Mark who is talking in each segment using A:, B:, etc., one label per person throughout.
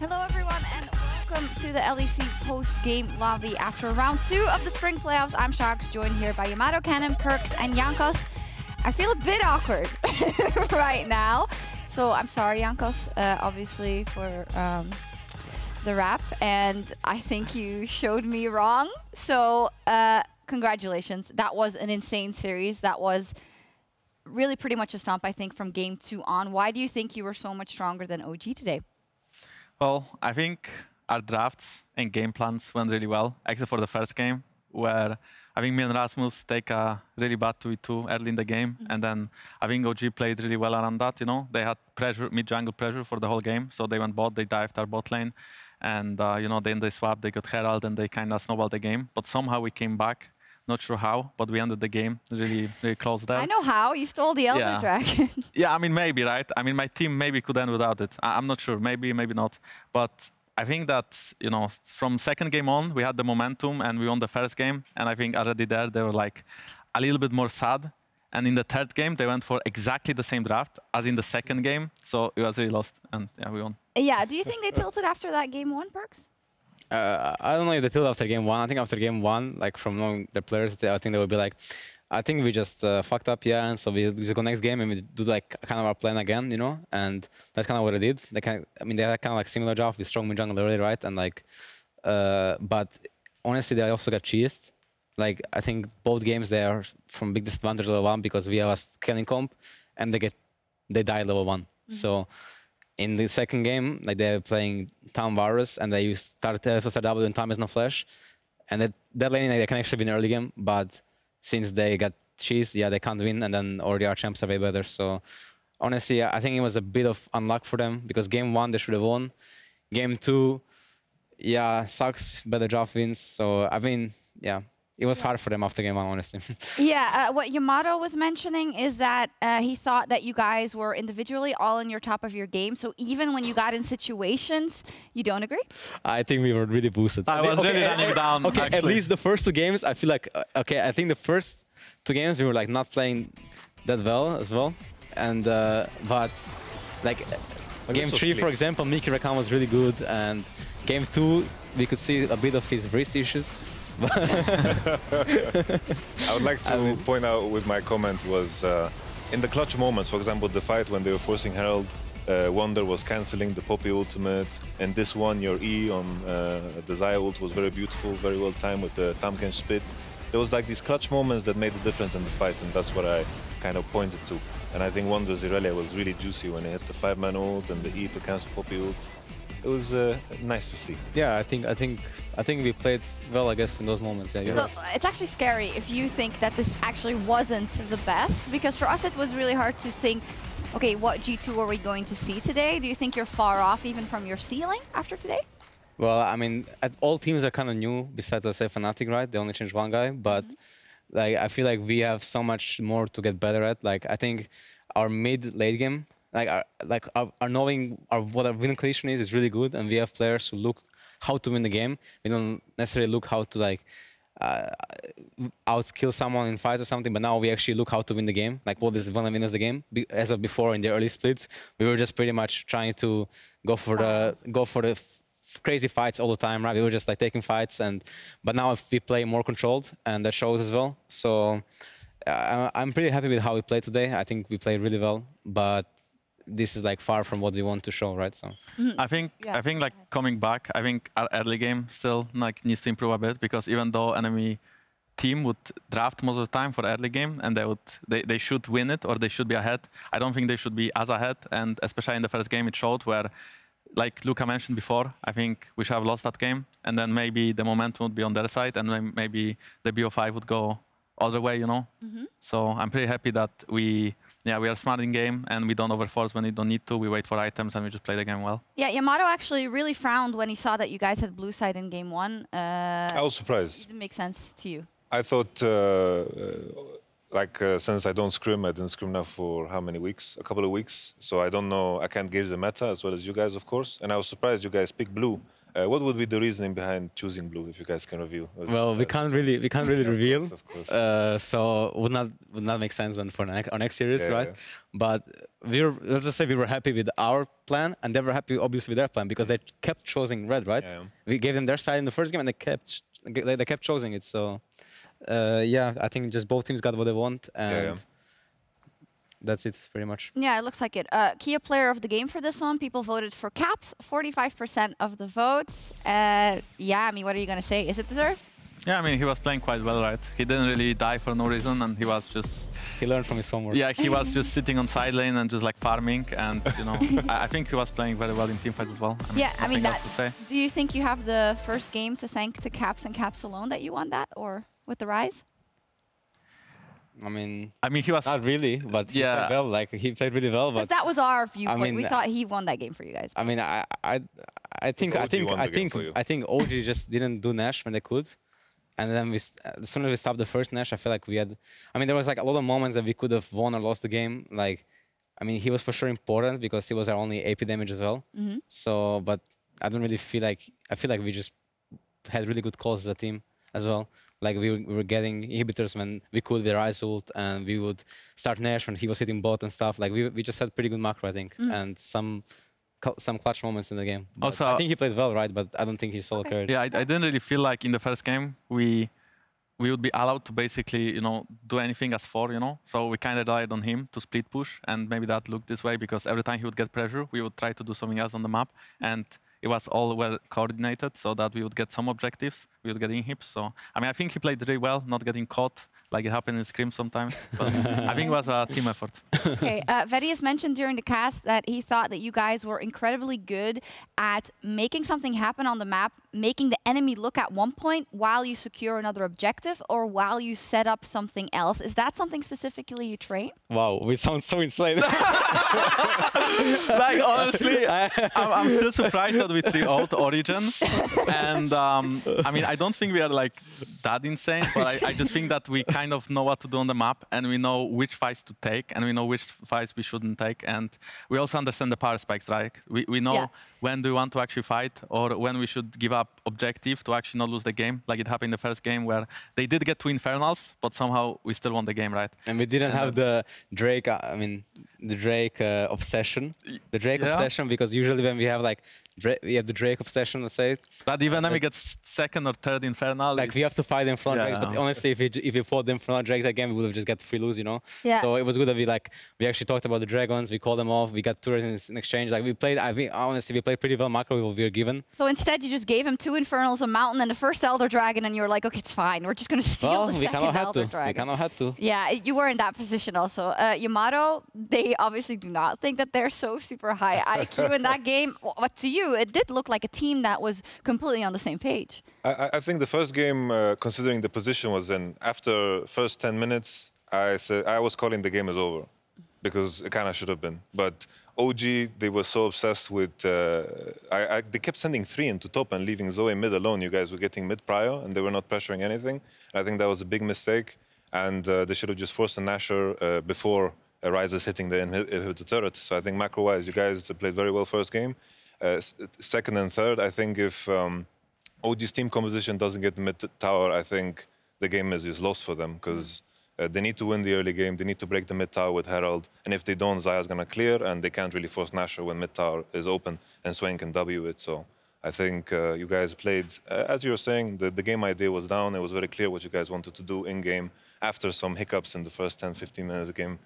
A: Hello everyone and welcome to the LEC post-game lobby. After round 2 of the spring playoffs, I'm Sharks, joined here by Yamato, Cannon, Perkz, and Jankos. I feel a bit awkward right now, so I'm sorry, Jankos, obviously for the rap, and I think you showed me wrong. So congratulations, that was an insane series. That was really pretty much a stomp, I think, from game 2 on. Why do you think you were so much stronger than OG today?
B: Well, I think our drafts and game plans went really well, except for the first game, where I think me and Rasmus take a really bad 2v2 early in the game, and then I think OG played really well around that. You know, they had pressure, mid-jungle pressure for the whole game, so they went bot, they dived our bot lane, and you know, then they swapped, they got Herald, and they kind of snowballed the game. But somehow we came back. Not sure how, but we ended the game really, really close there.
A: I know how. You stole the Elder Dragon.
B: Yeah, I mean, maybe, right? I mean, my team maybe could end without it. I'm not sure. Maybe, maybe not. But I think that, you know, from second game on, we had the momentum and we won the first game. And I think already there, they were like a little bit more sad. And in the third game, they went for exactly the same draft as in the second game. So it was really lost. And yeah, we won.
A: Yeah, do you think they tilted after that game 1, Perkz?
C: I don't know if they tilted after game 1. I think after game 1, like from knowing the players, I think they would be like, I think we just fucked up, yeah, and so we just go next game and we do like kind of our plan again, you know, and that's kind of what they did. They kind of, I mean, they had kind of like similar job with strong mid jungle early, right? And like, but honestly, they also got cheesed. Like, I think both games they are from big disadvantage level 1 because we have a scaling comp, and they die level 1. So in the second game, like they're playing Town Varus, and they start FSRW and Time is no flash, and that lane they can actually win early game, but since they got cheese, yeah, they can't win, and then already our champs are way better. So honestly, I think it was a bit of unluck for them because game 1 they should have won. Game 2, yeah, sucks, better draft wins. So I mean, yeah. It was hard for them after game 1, honestly.
A: Yeah, what Yamato was mentioning is that he thought that you guys were individually all in your top of your game. So even when you got in situations, you don't agree?
C: I think we were really boosted.
B: I was really running down,
C: okay,
B: actually.
C: At least the first 2 games, I feel like, okay, I think the first 2 games we were like not playing that well as well. And, but like game 3, for example, Mickey Rakan was really good. And game 2, we could see a bit of his wrist issues.
D: I would like to point out with my comment was in the clutch moments, for example, the fight when they were forcing Herald, Wonder was cancelling the Poppy ultimate, and this one, your E on the Xayah ult was very beautiful, very well timed with the Tamken spit. There was like these clutch moments that made the difference in the fights, and that's what I kind of pointed to. And I think Wonder's Irelia was really juicy when he hit the 5-man ult and the E to cancel Poppy ult. It was nice to see.
C: Yeah, I think we played well, I guess, in those moments. Yeah,
A: so it's actually scary if you think that this actually wasn't the best, because for us it was really hard to think, okay, what G2 are we going to see today? Do you think you're far off even from your ceiling after today?
C: Well, I mean, all teams are kind of new, besides, let's say, Fnatic, right? They only changed one guy, but like I feel like we have so much more to get better at. Like, I think our mid-late game, our knowing what our winning condition is really good, and we have players who look how to win the game. We don't necessarily look how to like outskill someone in fights or something, but now we actually look how to win the game. Like what is gonna win us the game. As of before in the early splits, we were just pretty much trying to go for the crazy fights all the time, right? We were just like taking fights, but now if we play more controlled, and that shows as well. So I'm pretty happy with how we played today. I think we played really well, but this is like far from what we want to show, right? So
B: I think like coming back, I think our early game still like needs to improve a bit, because even though enemy team would draft most of the time for early game and they should win it or they should be ahead, I don't think they should be as ahead. And especially in the first game it showed, where like Luka mentioned before, I think we should have lost that game, and then maybe the momentum would be on their side, and then maybe the BO5 would go all the way, you know. So I'm pretty happy that we are smart in game and we don't overforce when we don't need to. We wait for items and we just play the game well.
A: Yeah, Yamato actually really frowned when he saw that you guys had blue side in game 1.
D: I was surprised.
A: It didn't make sense to you.
D: I thought like since I don't scrim, I didn't scrim now for how many weeks? A couple of weeks. So I don't know. I can't gauge the meta as well as you guys, of course. And I was surprised you guys picked blue. What would be the reasoning behind choosing blue, if you guys can reveal?
C: Well, we can't really reveal.
D: Of course.
C: So would not make sense then for our next series,
D: Yeah,
C: right?
D: yeah.
C: But let's just say we were happy with our plan, and they were happy obviously with their plan because they kept choosing red, right?
D: Yeah.
C: We gave them their side in the first game, and they kept choosing it. So yeah, I think just both teams got what they want, and that's it pretty much.
A: Yeah, it looks like it. Kia player of the game for this one. People voted for Caps, 45% of the votes. Yeah, I mean, what are you going to say? Is it deserved?
B: Yeah, I mean, he was playing quite well, right? He didn't really die for no reason, and he was just...
C: He learned from his homework.
B: Yeah, he was just sitting on side lane and just like farming, and you know, I think he was playing very well in teamfight as well.
A: Yeah, I mean,
B: nothing else to say.
A: Do you think you have the first game to thank to Caps and Caps alone that you won that, or with the Rise?
C: I mean,
B: he was
C: not really, but he played well. Like he played really well, but
A: that was our viewpoint.
C: I mean,
A: we thought he won that game for you guys.
C: I mean, I think OG just didn't do Nash when they could, and then as soon as we stopped the first Nash, I feel like we had. I mean, there was like a lot of moments that we could have won or lost the game. Like, I mean, he was for sure important because he was our only AP damage as well. So, but I don't really feel like. I feel like we just had really good calls as a team as well. Like we were getting inhibitors when we could with Rise ult, and we would start Nash when he was hitting bot and stuff. Like we just had pretty good macro, I think, and some clutch moments in the game. But
B: also,
C: I think he played well, right? But I don't think he solo carried.
B: Yeah, I didn't really feel like in the first game we would be allowed to basically, do anything as 4, So we kind of relied on him to split push, and maybe that looked this way because every time he would get pressure, we would try to do something else on the map, and it was all well coordinated so that we would get some objectives, we would get inhibs. So, I mean, I think he played really well, not getting caught like it happened in Scrim sometimes. But I think it was a team effort.
A: Okay, Vedius mentioned during the cast that he thought that you guys were incredibly good at making something happen on the map, making the enemy look at one point while you secure another objective or while you set up something else. Is that something specifically you train?
C: Wow, we sound so insane.
B: Like, honestly, I'm still surprised that we 3-0'd Origin. And I mean, I don't think we are like that insane, but I just think that we kind of know what to do on the map, and we know which fights to take, and we know which fights we shouldn't take. And we also understand the power spikes, right? We know when do we want to actually fight, or when we should give up objective to actually not lose the game, like it happened in the first game where they did get 2 Infernals, but somehow we still won the game, right?
C: And we didn't have the Drake, the Drake obsession. The Drake obsession, because usually when we have like, we have the Drake obsession, let's say.
B: But even when we get 2nd or 3rd Infernal,
C: like we have to fight in front of Drake, but honestly, if we fought in front of Drake that game, we would have just got free lose,
A: Yeah.
C: So it was good that we actually talked about the Dragons, we called them off, we got turrets in exchange. Like we played, honestly, we played pretty well macro with what we were given.
A: So instead, you just gave him 2 Infernals, a Mountain, and the first Elder Dragon, and you were like, okay, it's fine. We're just going to steal the second Elder Dragon.
C: We kind of had to.
A: Yeah, you were in that position also. Yamato, they obviously do not think that they're so super high IQ in that game. But to you, it did look like a team that was completely on the same page.
D: I think the first game, considering the position was in, after first 10 minutes, I was calling the game as over because it kind of should have been. But OG, they were so obsessed with, they kept sending 3 into top and leaving Zoe mid alone. You guys were getting mid prior and they were not pressuring anything. I think that was a big mistake. And they should have just forced a Nasher before Ryze hitting the inhibitor turret. So I think macro-wise, you guys played very well first game. Second and third, I think if OG's team composition doesn't get mid tower, I think the game is lost for them because they need to win the early game. They need to break the mid tower with Herald. And if they don't, Zaya's going to clear, and they can't really force Nasher when mid tower is open and Swain can W it. So I think you guys played, as you were saying, the game idea was down. It was very clear what you guys wanted to do in-game after some hiccups in the first 10, 15 minutes of the game,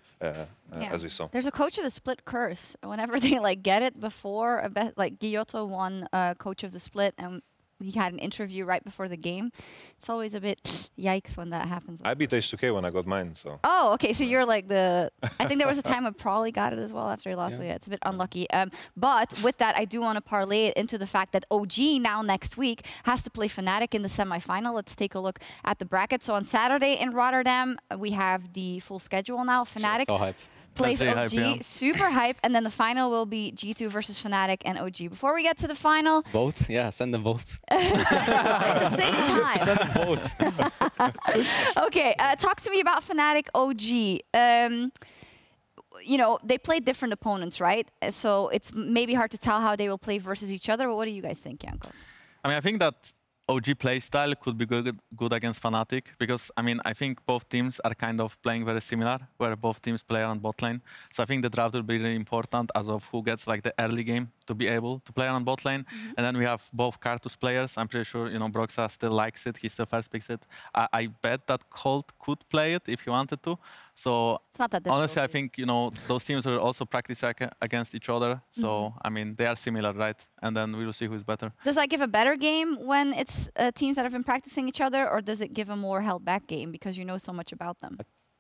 D: as we saw.
A: There's a coach of the split curse. Whenever they get it before, like Gyotto won coach of the split, and he had an interview right before the game. It's always a bit yikes when that happens.
D: I beat H2K when I got mine, so.
A: Oh, okay. So you're like the. I think there was a time when Probably got it as well after he lost. So yeah, it's a bit unlucky. But with that, I do want to parlay it into the fact that OG now next week has to play Fnatic in the semifinal. Let's take a look at the bracket. So on Saturday in Rotterdam, we have the full schedule now. Fnatic.
C: So hype.
A: plays
B: That's
A: OG.
B: really hype, yeah.
A: Super hype. And then the final will be G2 versus Fnatic and OG. Before we get to the final,
C: Vote? Yeah, send them vote.
A: at the same time.
C: Send them vote.
A: Okay, talk to me about Fnatic OG. You know, they played different opponents, right? So it's maybe hard to tell how they will play versus each other. But what do you guys think, Jankos?
B: I mean, I think that OG playstyle could be good against Fnatic because, I mean, I think both teams are kind of playing very similar, where both teams play on bot lane. So I think the draft will be really important as of who gets like the early game to be able to play on bot lane. And then we have both Karthus players. I'm pretty sure, you know, Broxa still likes it. He still first picks it. I bet that Colt could play it if he wanted to. So
A: It's not that difficult.
B: honestly, I think, you know, those teams will also practice against each other. So, I mean, they are similar, right? And then we will see who's better.
A: Does that give a better game when it's teams that have been practicing each other, or does it give a more held back game because you know so much about them?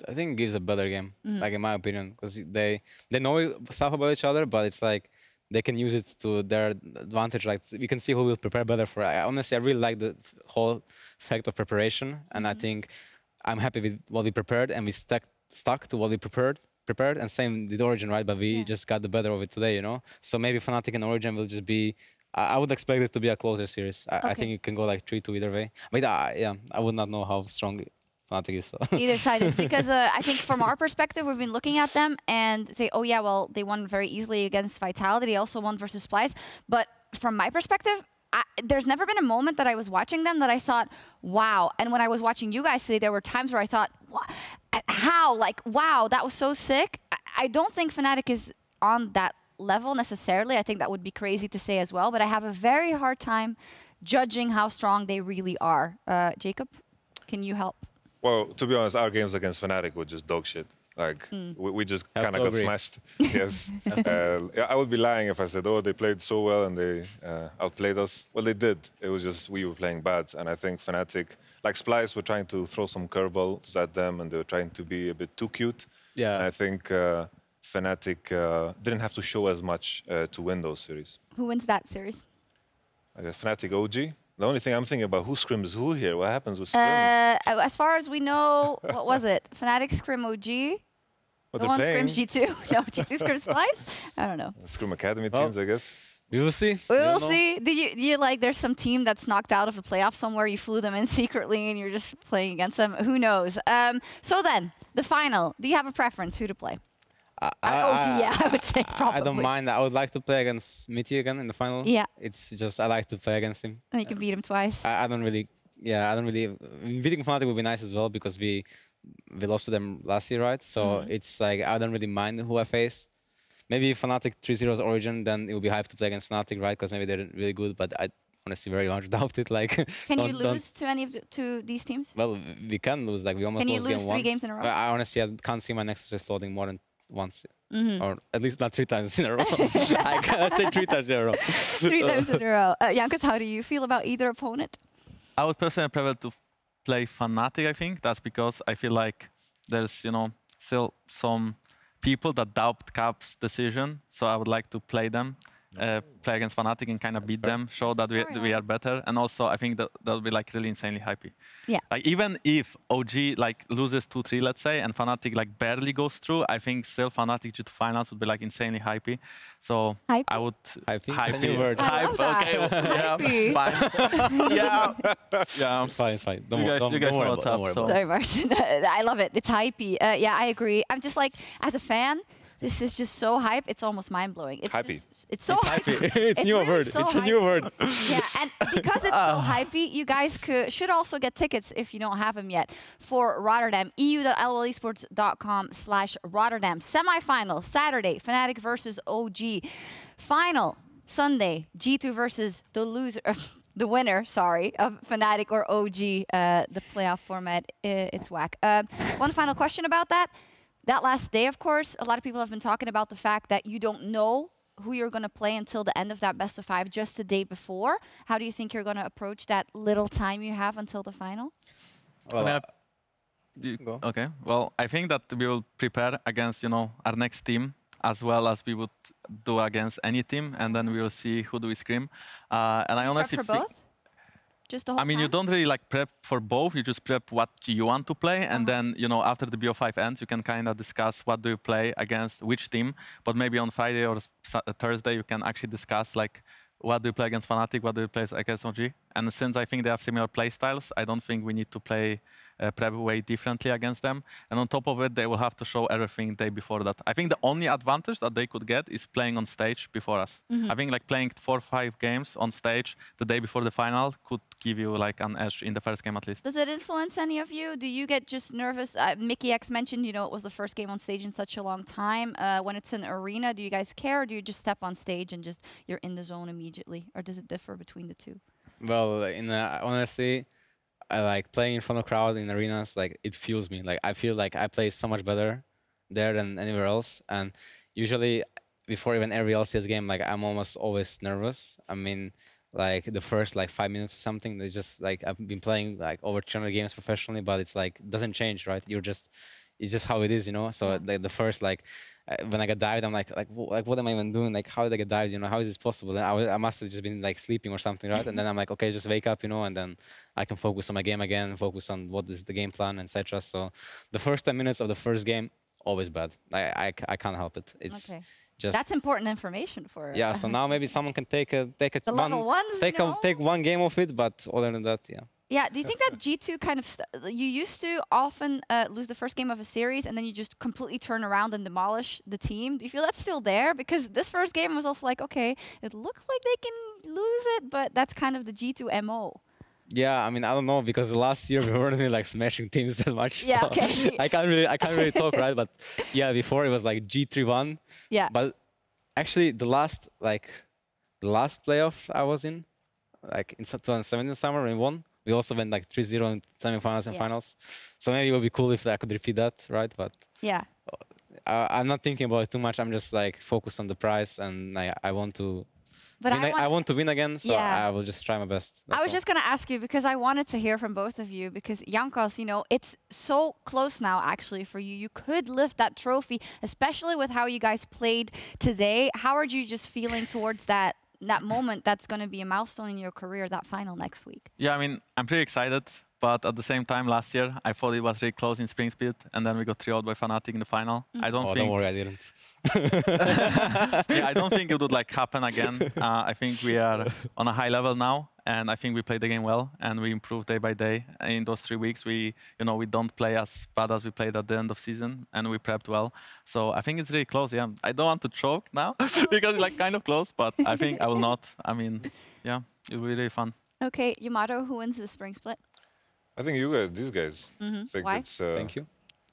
C: I think it gives a better game, like in my opinion, because they know stuff about each other, but it's like they can use it to their advantage. Like we can see who will prepare better for it. Honestly, I really like the whole fact of preparation, and I think I'm happy with what we prepared, and we stuck to what we prepared, and same with Origin, right? But we just got the better of it today, you know. So maybe Fnatic and Origin will just be. I would expect it to be a closer series. I think it can go like 3-2 either way. But yeah, I would not know how strong Fnatic is. So.
A: Either side is because I think from our perspective, we've been looking at them and say, oh yeah, well, they won very easily against Vitality. They also won versus Splice. But from my perspective, there's never been a moment that I was watching them that I thought, wow. And when I was watching you guys today, there were times where I thought, how? Like, wow, that was so sick. I don't think Fnatic is on that level necessarily. I think that would be crazy to say as well. But I have a very hard time judging how strong they really are. Jacob, can you help?
D: Well, to be honest, our games against Fnatic were just dog shit. Like, we just kind of got smashed. Yes. I would be lying if I said, oh, they played so well and they outplayed us. Well, they did. It was just we were playing bad. And I think Fnatic, like Splice, were trying to throw some curveballs at them and they were trying to be a bit too cute.
C: Yeah.
D: And I think Fnatic didn't have to show as much to win those series.
A: Who wins that series?
D: Fnatic OG. The only thing I'm thinking about, who scrims who here? What happens with scrims?
A: As far as we know, what was it? Fnatic scrim OG?
D: What
A: The one scrims G2? No, G2 scrims Splice? I don't know.
D: Scrim Academy teams, I guess.
C: We will see.
A: We will see. Did you like, there's some team that's knocked out of the playoffs somewhere, you flew them in secretly and you're just playing against them? Who knows? So then, the final. Do you have a preference who to play? OG, yeah, I would say probably.
C: I don't mind. I would like to play against Mitty again in the final.
A: Yeah.
C: It's just I like to play against him.
A: And you can beat him twice.
C: I don't really. Yeah, I don't really. Beating Fnatic would be nice as well because we lost to them last year, right? So it's like I don't really mind who I face. Maybe if Fnatic 3-0's Origin, then it would be hype to play against Fnatic, right? Because maybe they're really good, but I honestly very much doubt it. Like,
A: Can you lose to any of to these teams?
C: Well, we can lose. Like we almost
A: Can you
C: lost
A: lose
C: game
A: 3
C: one.
A: games in a row?
C: I honestly can't see my Nexus exploding more than once, or at least not 3 times in a row. I cannot say 3 times in a row.
A: 3 times in a row. Jankos, how do you feel about either opponent?
B: I would personally prefer to play Fnatic, I think. That's because I feel like there's, you know, still some people that doubt Cap's decision. So I would like to play them, play against Fnatic and kind of beat them, show that we are better. And also, I think that will be like really insanely hypey.
A: Yeah.
B: Like even if OG like loses 2-3, let's say, and Fnatic like barely goes through, I think still Fnatic G2 finals would be like insanely hypey. So
A: Hypey?
B: I would
C: Hypey? A new word.
A: I love that.
B: Okay. Yeah.
A: Hypey.
B: Fine. Yeah. Yeah.
C: It's fine. It's fine.
B: You guys know what's up. So.
A: Sorry, Martin. I love it. It's hypey. Yeah, I agree. I'm just like, as a fan, this is just so hype. It's almost mind-blowing. It's
D: Hypey.
A: It's so hypey.
C: It's a new
A: really
C: word.
A: so
C: It's a new
A: hypey.
C: word.
A: Yeah, and because it's so hypey, you guys should also get tickets if you don't have them yet for Rotterdam. eu.lolesports.com/Rotterdam. Semi-final, Saturday, Fnatic versus OG. Final, Sunday, G2 versus the loser. The winner, sorry, of Fnatic or OG, the playoff format, it's whack. One final question about that. That last day, of course, a lot of people have been talking about the fact that you don't know who you're going to play until the end of that best of 5, just the day before. How do you think you're going to approach that little time you have until the final?
C: Well,
B: Go. Okay. Well, I think that we will prepare against, you know, our next team as well as we would do against any team, and then we will see who do we scrim. And I honestly
A: for
B: think
A: both? just the whole
B: I mean, you
A: time?
B: don't really like prep for both. You just prep what you want to play, and then after the BO5 ends, you can kind of discuss what do you play against which team. But maybe on Friday or Thursday, you can actually discuss like what do you play against Fnatic, what do you play against OG. And since I think they have similar play styles, I don't think we need to play prep way differently against them. And on top of it, they will have to show everything day before that. I think the only advantage that they could get is playing on stage before us. I think like playing 4 or 5 games on stage the day before the final could give you like an edge in the first game at least.
A: Does it influence any of you? Do you get just nervous? Mickey X mentioned, it was the first game on stage in such a long time. When it's an arena, do you guys care, or do you just step on stage and just you're in the zone immediately? Or does it differ between the two?
C: Well, honestly, I like playing in front of crowd in arenas. Like it fuels me. Like I feel like I play so much better there than anywhere else. And usually, before even every LCS game, like I'm almost always nervous. I mean, like the first like 5 minutes or something. It's just like I've been playing like over 200 games professionally, but it's like it doesn't change, right? It's just how it is, So like the first like when I got dived, I'm like what am I even doing? Like how did I get dived? How is this possible? And I must have just been like sleeping or something, right? And then I'm like, okay, just wake up, and then I can focus on my game again, focus on what is the game plan, etc. So the first 10 minutes of the first game, always bad. I can't help it. It's just
A: that's important information for.
C: Yeah. So now maybe someone can take a
A: the level ones.
C: Take one game of it, but other than that, yeah.
A: Yeah, do you think that G2 kind of... you used to often lose the first game of a series and then you just completely turn around and demolish the team. Do you feel that's still there? Because this first game was also like, okay, it looks like they can lose it, but that's kind of the G2 MO.
C: Yeah, I mean, I don't know, because last year we weren't really like smashing teams that much.
A: Yeah,
C: so
A: okay.
C: I can't really talk, right? But yeah, before it was like G3 won.
A: Yeah.
C: But actually the last playoff I was in, like in 2017 summer, we won. We also went like 3-0 in semifinals and finals. So maybe it would be cool if I could repeat that, right? But
A: yeah,
C: I'm not thinking about it too much. I'm just like focused on the prize, and I want to.
A: But
C: I want to win again, so
A: yeah.
C: I will just try my best.
A: I was just going to ask you, because I wanted to hear from both of you, because Jankos, it's so close now actually for you. You could lift that trophy, especially with how you guys played today. How are you just feeling towards that moment that's going to be a milestone in your career, that final next week?
B: Yeah, I mean, I'm pretty excited, but at the same time, last year, I thought it was really close in Spring Split, and then we got 3-0 by Fnatic in the final. I don't think...
C: don't worry, I didn't.
B: Yeah, I don't think it would like happen again. I think we are on a high level now, and I think we played the game well, and we improved day by day. In those 3 weeks, we don't play as bad as we played at the end of season, and we prepped well. So I think it's really close. Yeah, I don't want to choke now because it's like kind of close, but I think I will not. I mean, yeah, it will be really fun.
A: Okay, Yamato, who wins the Spring Split?
D: I think these guys. Think
A: Why?
D: it's,
C: Thank you.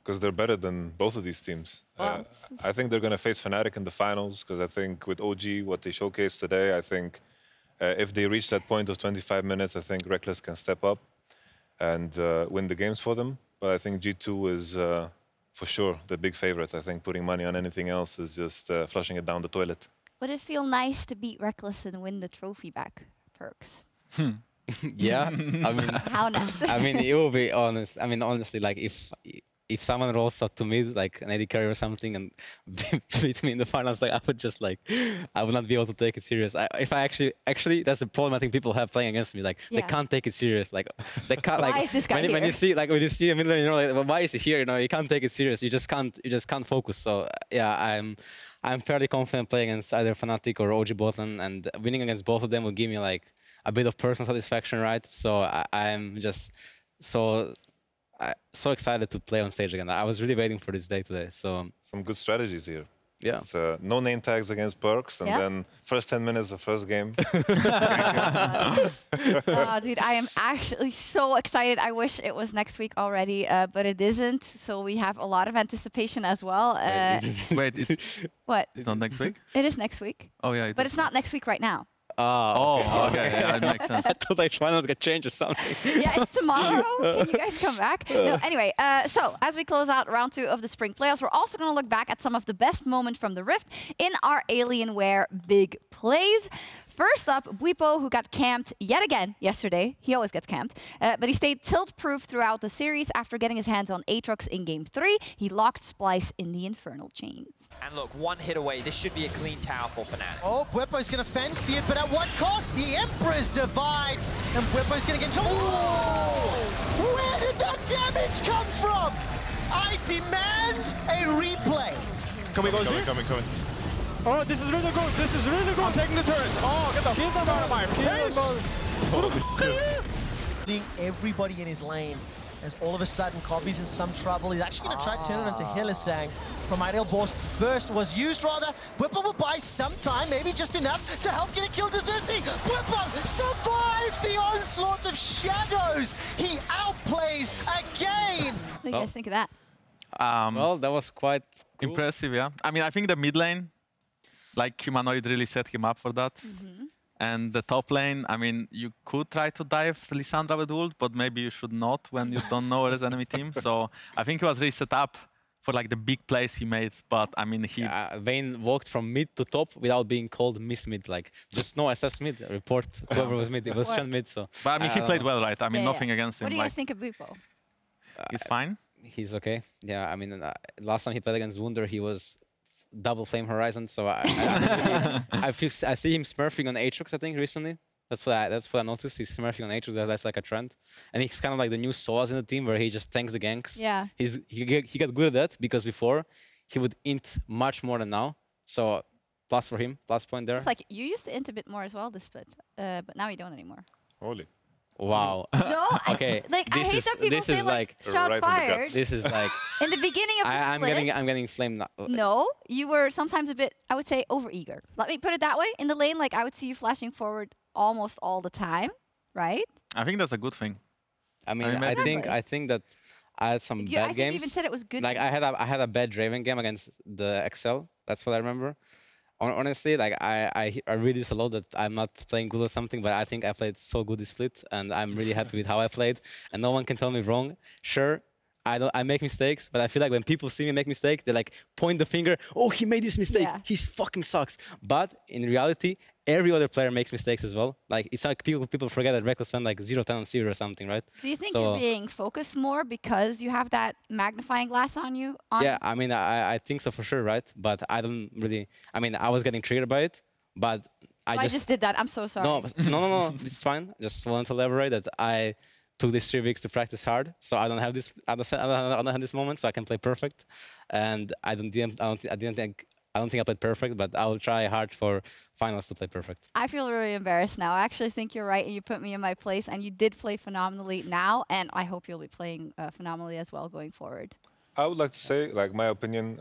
D: Because they're better than both of these teams.
A: Well,
D: I think they're going to face Fnatic in the finals, because I think with OG, what they showcased today, I think if they reach that point of 25 minutes, I think Reckless can step up and win the games for them. But I think G2 is for sure the big favorite. I think putting money on anything else is just flushing it down the toilet.
A: Would it feel nice to beat Reckless and win the trophy back, Perks?
C: Yeah, I mean,
A: How nice?
C: I mean, it will be honest. I mean, honestly, like if someone rolls up to me like an AD carry or something and beat me in the finals, like I would not be able to take it serious. If I actually that's the problem I think people have playing against me. Like they can't take it serious. Like they can't.
A: Why
C: like
A: is this guy
C: when you see a million, like well, why is he here? You can't take it serious. You just can't focus. So yeah, I'm fairly confident playing against either Fnatic or OG Botan, and winning against both of them will give me like a bit of personal satisfaction, right? So I'm just so excited to play on stage again. I was really waiting for this day today. So
D: some good strategies here.
C: Yeah.
D: It's, no name tags against Perks, and then first 10 minutes the first game.
A: Oh, dude, I am actually so excited. I wish it was next week already, but it isn't. So we have a lot of anticipation as well.
B: Wait,
A: What?
B: it's not next week?
A: It is next week.
B: Oh yeah.
A: But it's not next week right now.
B: Oh, okay. Yeah, it makes sense.
C: I thought like finals got changed or something.
A: Yeah, it's tomorrow. Can you guys come back? No, anyway, so as we close out round 2 of the Spring Playoffs, we're also going to look back at some of the best moments from the Rift in our Alienware Big Plays. First up, Bwipo, who got camped yet again yesterday. He always gets camped. But he stayed tilt-proof throughout the series. After getting his hands on Aatrox in Game 3, he locked Splyce in the Infernal Chains.
E: And look, one hit away. This should be a clean tower for Fnatic.
F: Oh, Bwipo's going to fancy it, but at what cost? The Emperor's Divide. And Bwipo's going to get into... Ooh! Where did that damage come from? I demand a replay.
G: Coming. Oh, this is really good. This is really good. I'm taking the turret. Oh, get the fuck out of my face.
F: Putting everybody in his lane. As all of a sudden, Kobbie's in some trouble. He's actually going to try to turn it into Hylissang. From Ideal Burst was used, rather. Bwipo will buy some time, maybe just enough to help get a kill to Xerxes. Bwipo survives the onslaught of shadows. He outplays again.
A: What do you guys think of that?
C: Well, that was quite cool.
B: Impressive, yeah. I mean, I think the mid lane, like Humanoid really set him up for that. And the top lane, I mean, you could try to dive Lissandra with ult, but maybe you should not when you don't know where is enemy team. So I think he was really set up for like the big plays he made. But I mean, he...
C: Vayne walked from mid to top without being called miss mid. Like, just no SS mid, report whoever was mid. It was Shen mid, so...
B: But I mean, he played well, right? I mean, nothing against him.
A: What do you guys think of Bwipo?
B: He's fine.
C: He's okay. Yeah, I mean, last time he played against Wunder, he was double Flame Horizon, so I see him smurfing on Aatrox, I think, recently. That's what I noticed. He's smurfing on Aatrox. That's like a trend. And he's kind of like the new Soaz in the team, where he just tanks the ganks.
A: Yeah.
C: He got good at that, because before, he would int much more than now. So, plus for him, plus point there.
A: It's like, you used to int a bit more as well this split, but now you don't anymore.
D: Holy.
C: Wow.
A: No,
C: okay.
A: I hate that people say like shots
D: right
A: fired.
C: This is like
A: In the beginning of the split.
C: I'm getting flamed now.
A: No, you were sometimes a bit, I would say, overeager. Let me put it that way. In the lane, like I would see you flashing forward almost all the time, right?
B: I think that's a good thing.
C: I mean, I think that I had some bad
A: I think
C: games.
A: you even said it was good.
C: Like I had a bad Draven game against the XL. That's what I remember. Honestly, like I really disallow that I'm not playing good or something, but I think I played so good this split, and I'm really happy with how I played, and no one can tell me wrong. Sure, I make mistakes, but I feel like when people see me make mistake, they like point the finger. Oh, he made this mistake.
A: Yeah.
C: He fucking sucks. But in reality, every other player makes mistakes as well. Like it's like people forget that Rekkles went like 0-10 on 0 or something, right?
A: Do you think you're being focused more because you have that magnifying glass on you?
C: Yeah, I mean, I think so for sure, right? But I don't really. I mean, I was getting triggered by it, but
A: I just did that. I'm so sorry.
C: No, it's fine. Just want to elaborate that I took these 3 weeks to practice hard, so I don't have this. I don't have this moment, so I can play perfect. And I don't think I played perfect, but I will try hard for finals to play perfect.
A: I feel really embarrassed now. I actually think you're right, and you put me in my place, and you did play phenomenally now, and I hope you'll be playing phenomenally as well going forward.
D: I would like to say, like my opinion,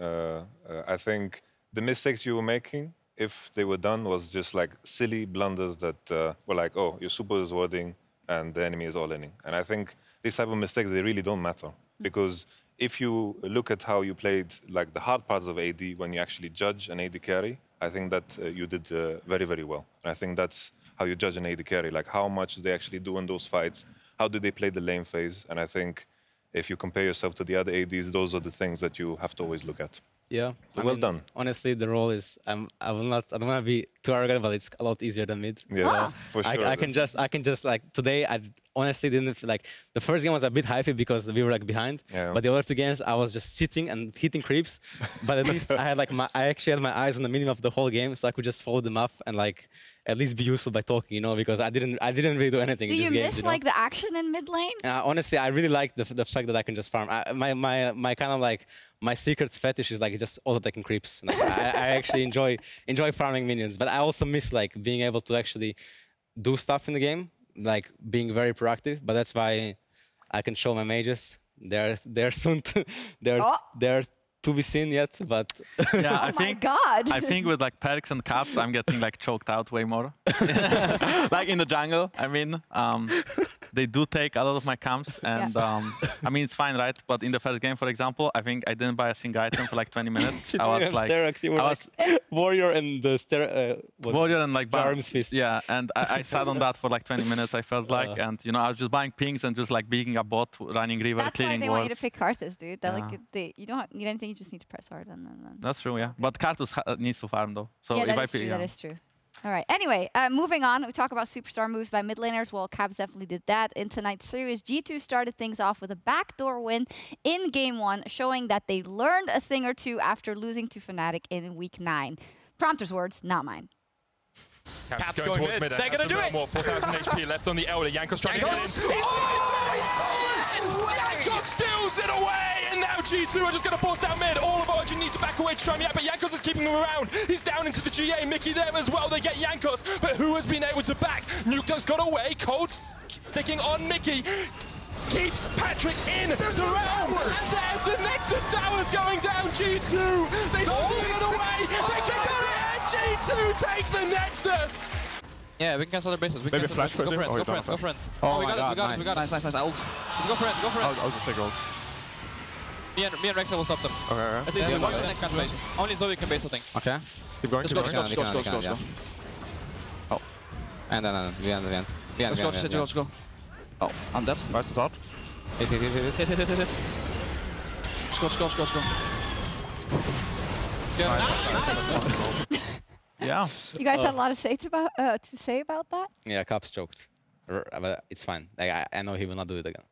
D: I think the mistakes you were making, if they were done, was just like silly blunders that were like, oh, your super is warding and the enemy is all-inning. And I think these type of mistakes, they really don't matter. Because if you look at how you played like the hard parts of AD when you actually judge an AD carry, I think that you did very, very well. And I think that's how you judge an AD carry, like how much do they actually do in those fights, how do they play the lane phase, and I think if you compare yourself to the other ADs, those are the things that you have to always look at.
C: Yeah,
D: so well done.
C: Honestly, the role is I don't want to be too arrogant, but it's a lot easier than mid.
D: Yes,
C: so
D: for sure.
C: I can just like today. I honestly didn't feel like the first game was a bit hypey because we were like behind.
D: Yeah.
C: But the other 2 games, I was just sitting and hitting creeps. But at least I had like I actually had my eyes on the minimum of the whole game, so I could just follow them up and like at least be useful by talking, you know, because I didn't really do anything in this game.
A: Do you miss like the action in mid lane?
C: Honestly, I really like the fact that I can just farm. My kind of like my secret fetish is like just auto-attacking creeps. Like, I actually enjoy farming minions, but I also miss like being able to actually do stuff in the game, like being very proactive. But that's why I can show my mages. They're soon they're to be seen yet, but
B: yeah,
A: I
B: think with like perks and caps, I'm getting like choked out way more. Like in the jungle, I mean, they do take a lot of my camps, and I mean it's fine, right? But in the first game, for example, I think I didn't buy a single item for like 20 minutes. I was like,
C: warrior and the
B: warrior and like
C: Jarm's fist.
B: Yeah, and I sat on that for like 20 minutes. I felt like, and you know, I was just buying pings and just like being a bot, running river, clearing wards.
A: That's why they want you to pick Karthus, dude. Like you don't need anything. You just need to press hard. And then.
B: That's true, yeah. But Karthus needs to farm though. So
A: yeah,
B: if
A: that is true. All right. Anyway, moving on. We talk about superstar moves by mid laners. Well, Caps definitely did that. In tonight's series, G2 started things off with a backdoor win in Game 1, showing that they learned a thing or two after losing to Fnatic in Week 9. Prompter's words, not mine.
H: Caps going towards mid. They're going to do it! 4,000 HP left on the Elder. Jankos trying to get in. Jankos steals it away! And now G2 are just going to force down mid. All of Origin need to back away to try me out, but Jankos is keeping him around. He's down into the GA. Mickey there as well. They get Jankos, but who has been able to back? Nukeduck's got away. Cold sticking on Mickey. Keeps Patrick in the realm. And there's the Nexus towers going down. G2, they steal it away. They can do it. G2 take the Nexus.
G: Yeah, we can cancel their bases. We
H: Maybe
G: can
H: flash
G: go
H: for
G: for
H: him?
G: it, go for it, go for it.
C: Oh
G: we
C: my
G: got
C: God,
G: it, we got it. Nice. Ult. Go for it, go for it.
H: I'll just take gold.
G: Me and Rexa will stop them.
H: Okay.
G: At least watch the next can base. Only Zoe can base, I think.
C: Okay.
H: Keep going, keep going.
G: Let's go.
C: Oh. And then, the end.
G: Let's go. Oh, I'm dead.
H: Rice is out.
C: Hit.
G: Hit. Let's go.
B: Yeah.
A: You guys had a lot to say about that?
C: Yeah, Caps choked. But it's fine. Like, I know he will not do it again.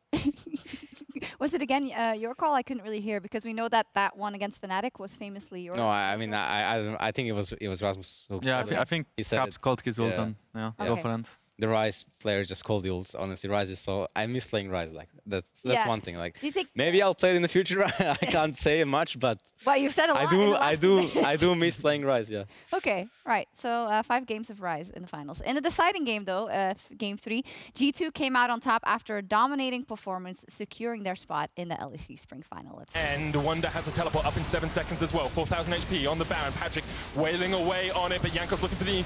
A: Was it again your call? I couldn't really hear because we know that that one against Fnatic was famously your.
C: No, I mean, I think it was Rasmus who
B: Yeah,
C: called
B: I think
C: He said
B: Caps
C: it.
B: called his ult
C: Yeah.
B: and go
A: Okay.
B: for it.
C: The Ryze players just called the ults. Honestly, Ryze is so... I miss playing Ryze. Like, that's
A: Yeah.
C: one thing. Like,
A: Do you think?
C: maybe I'll play it in the future. I can't say much, but
A: Well, you've said a lot. in the last 2 minutes.
C: I do miss playing Ryze, yeah.
A: Okay, right. So 5 games of Rise in the finals. In the deciding game, though, Game 3, G2 came out on top after a dominating performance, securing their spot in the LEC Spring Final.
H: And Wonder has the teleport up in 7 seconds as well. 4,000 HP on the Baron. Patrick wailing away on it, but Jankos looking for the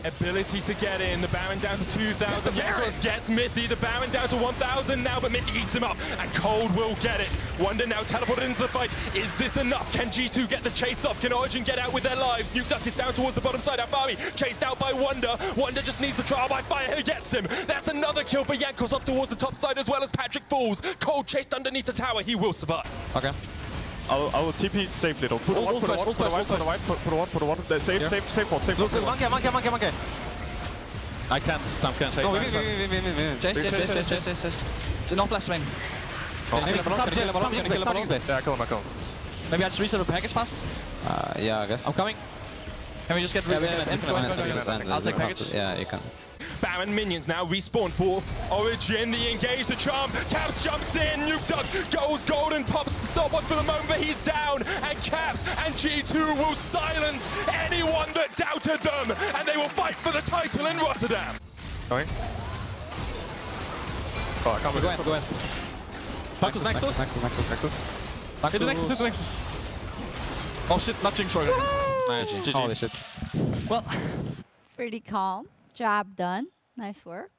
H: ability to get in. The Baron down to 2,000. Jankos gets Mithy. The Baron down to 1,000 now, but Mithy eats him up, and Cold will get it. Wonder now teleported into the fight. Is this enough? Can G2 get the chase off? Can Origin get out with their lives? Nukeduck is down towards the bottom side. Afami chased out by Wonder. Wonder just needs the trial by fire. He gets him. That's another kill for Jankos off towards the top side as well as Patrick falls. Cold chased underneath the tower. He will survive.
G: Okay.
H: I will TP safe little. Put a one. Save
G: Monkey.
H: I can't. Stamp can't chase.
G: No, win. Chase. No flash swing.
H: Yeah, kill him.
G: Maybe I just reset the package fast.
C: Yeah, I guess.
G: I'm coming. Can we just get I'll take package.
C: Yeah, you can.
H: Baron minions now respawn for Origin. The engage, the charm. Caps jumps in. Nukeduck goes golden, pops the stopwatch for the moment, but he's down. And Caps and G2 will silence anyone that doubted them, and they will fight for the title in Rotterdam. Going. Oh, I can't
G: Go ahead.
H: Nexus. Hit the Nexus. Oh shit, not Jinx for him. Nice. GG. Holy shit.
G: Well,
A: Pretty calm. Job done. Nice work.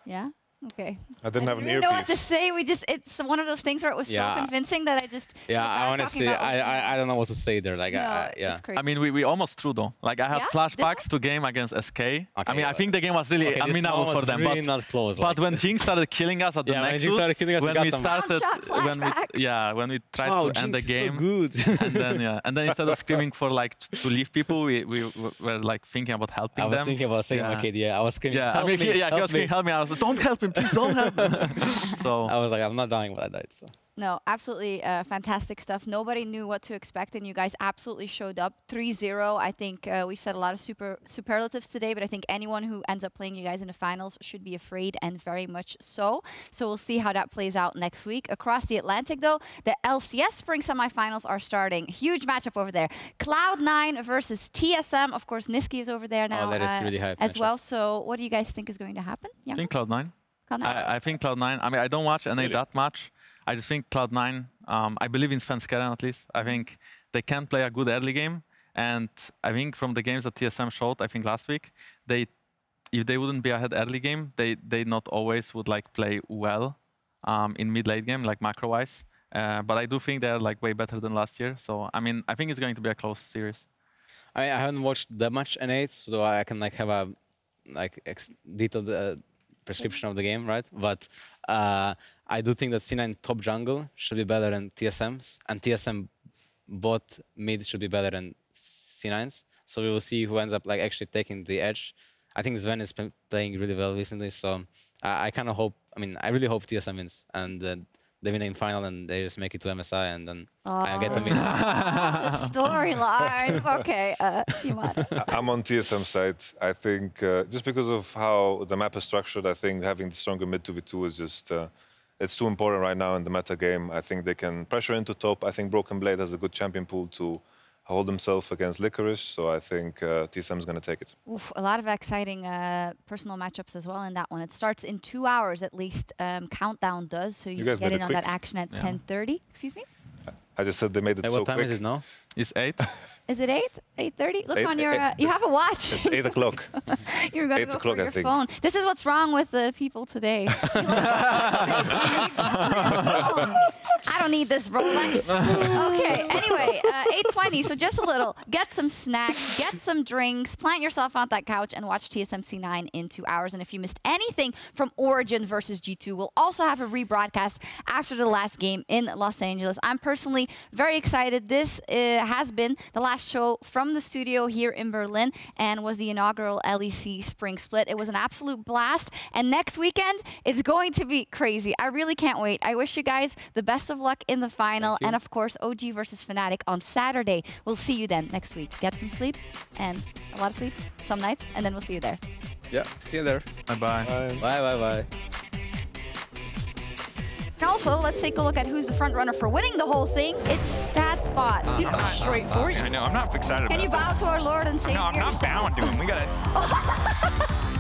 A: Yeah. Okay.
D: I didn't have an
A: really know what to
D: earpiece.
A: say. It's one of those things where it was so
C: Yeah.
A: convincing that I just.
C: Yeah,
A: felt
C: I
A: bad
C: honestly,
A: talking about OG.
C: I don't know what to say there. Like,
A: No,
C: yeah.
A: it's crazy.
B: I mean, we almost threw though. Like I had
A: Yeah?
B: flashbacks to game against SK. I mean, I
C: yeah.
B: think the game was really
C: Okay, this
B: unwinnable
C: one
B: for
C: was
B: them.
C: really
B: but
C: not close.
B: but when Jinx started killing us at the
C: Yeah, when
B: Nexus,
C: Jinx started killing us, we
B: when
C: got
B: we
C: some-
B: started,
A: Round-shot
B: when we tried
C: Wow,
B: to end the
C: Jinx is so
B: game,
C: good.
B: and then instead of screaming for like to leave people, we were like thinking about helping
C: I was
B: them.
C: thinking about saying
B: Yeah.
C: my kid. Yeah, I was screaming.
B: Yeah, I
C: help
B: mean,
C: me,
B: he was
C: help me.
B: screaming, help me. I was like, don't help him, please don't help him. So
C: I was like, I'm not dying, but I died. So.
A: No, absolutely fantastic stuff. Nobody knew what to expect, and you guys absolutely showed up. 3-0. I think we've said a lot of superlatives today, but I think anyone who ends up playing you guys in the finals should be afraid, and very much so. So we'll see how that plays out next week. Across the Atlantic, though, the LCS Spring semifinals are starting. Huge matchup over there. Cloud9 versus TSM. Of course, Niski is over there now
C: that is really hype
A: as
C: matchup.
A: well. So what do you guys think is going to happen?
B: I think Cloud9.
A: Cloud9?
B: I think Cloud9. I mean, I don't watch NA that much. I just think Cloud9. I believe in Svenskeren at least. I think they can play a good early game, and I think from the games that TSM showed, I think last week, if they wouldn't be ahead early game, they not always would like play well in mid-late game, like macro-wise. But I do think they're like way better than last year. So I mean, I think it's going to be a close series.
C: I haven't watched that much N8, so I can like have a detailed prescription of the game, right? But I do think that C9 top jungle should be better than TSM's, and TSM bot mid should be better than C9's. So we will see who ends up like actually taking the edge. I think Sven is playing really well recently, so I kind of hope. I mean, I really hope TSM wins and they win in final and they just make it to MSI and then I get them in.
A: Storyline. Okay,
D: I'm on TSM side. I think just because of how the map is structured, I think having the stronger mid 2v2 is just it's too important right now in the meta game. I think they can pressure into top. I think Broken Blade has a good champion pool to hold himself against Licorice, so I think TSM is going to take it.
A: Oof, a lot of exciting personal matchups as well in that one. It starts in 2 hours at least. Countdown does, so you can get in on that action at 10:30. Excuse me?
D: I just said they made it so quick.
C: What time is it now?
B: It's 8.
A: Is it 8? 8:30? Look on your... you have a watch.
D: It's 8 o'clock.
A: You're going to go for your phone. This is what's wrong with the people today. I don't need this Rolex. Okay, anyway, 8:20, so just a little. Get some snacks, get some drinks, plant yourself on that couch and watch TSMC9 in 2 hours. And if you missed anything from Origin versus G2, we'll also have a rebroadcast after the last game in Los Angeles. I'm personally very excited. This has been the last show from the studio here in Berlin and was the inaugural LEC Spring Split. It was an absolute blast. And next weekend, it's going to be crazy. I really can't wait. I wish you guys the best of luck in the final. And of course, OG versus Fnatic on Saturday. We'll see you then next week. Get some sleep and a lot of sleep some nights, and then we'll see you there.
C: Yeah, see you there.
B: Bye-bye.
C: Bye.
A: And also, let's take a look at who's the front runner for winning the whole thing. It's StatSpot. He's going straight for you.
I: I know, I'm not excited about
A: Can you bow to our Lord and Savior?
I: No, I'm not bowing to him. We gotta...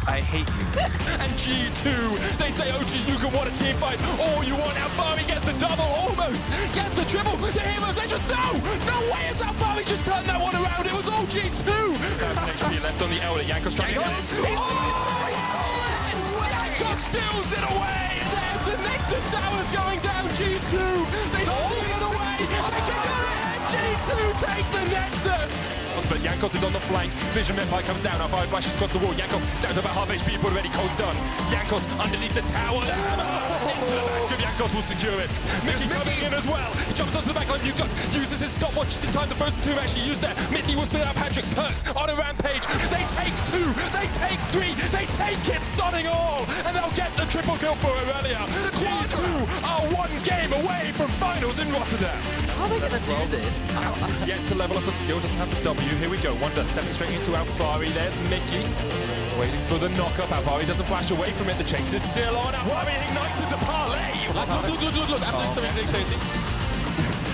I: I hate you.
H: And G2, they say, OG, you can want a team fight all you want. Alphari gets the double, almost gets the triple. The heroes, they just, no way is Alphari just turned that one around. It was all G2. 1,000 HP left on the Elder. Jankos trying to get it. Jankos steals it away. There's the Nexus Towers going down. G2, they steal it away. They can do it. G2 take the Nexus. But Jankos is on the flank. Vision Vampire comes down. Alphari flashes across the wall. Jankos down to about half HP, but already Cole's done. Jankos underneath the tower. Into the back of Jankos will secure it. Mickey coming in as well. He jumps onto the back line. Nuke uses his stopwatch just in time. The first two actually used there. Mithy will spin out Patrick. Perkz on a rampage. They take 2. They take 3. They take it, sodding all. And they'll get the triple kill for Aurelia. G2 are 1 game away from finals in Rotterdam.
E: How are they going to do this?
H: He's yet to level up a skill. Doesn't have the W. Here we go. Wunder stepping straight into Alphari. There's Mickey. Waiting for the knock-up. Alphari doesn't flash away from it. The chase is still on. Alphari ignited the parlay.
G: Look. I'm doing something crazy.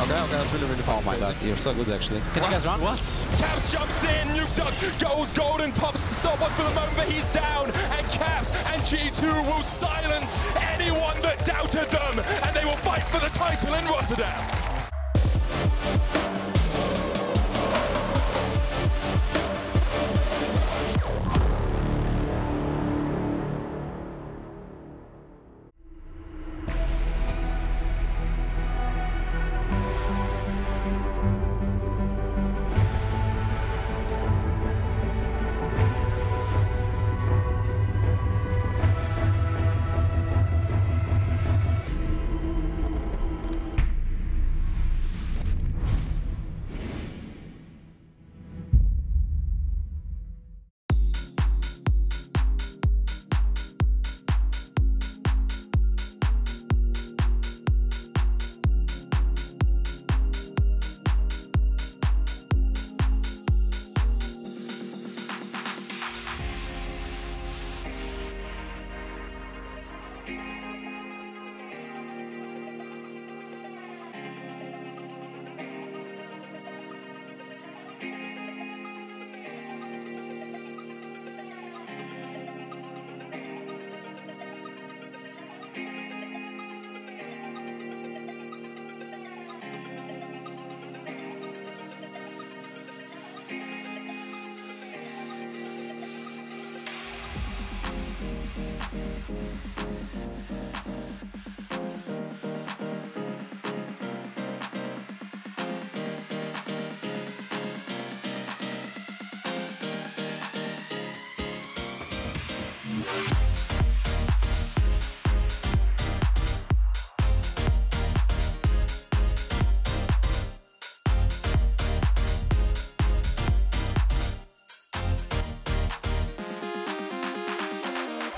G: Okay, that's really fun.
C: Oh my god, you're so good actually. Can you guys run?
G: What?
H: Caps jumps in. Nuke goes golden. Pops the stopwatch for the moment, but he's down. And Caps and G2 will silence anyone that doubted them. And they will fight for the title in Rotterdam.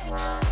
J: Yeah.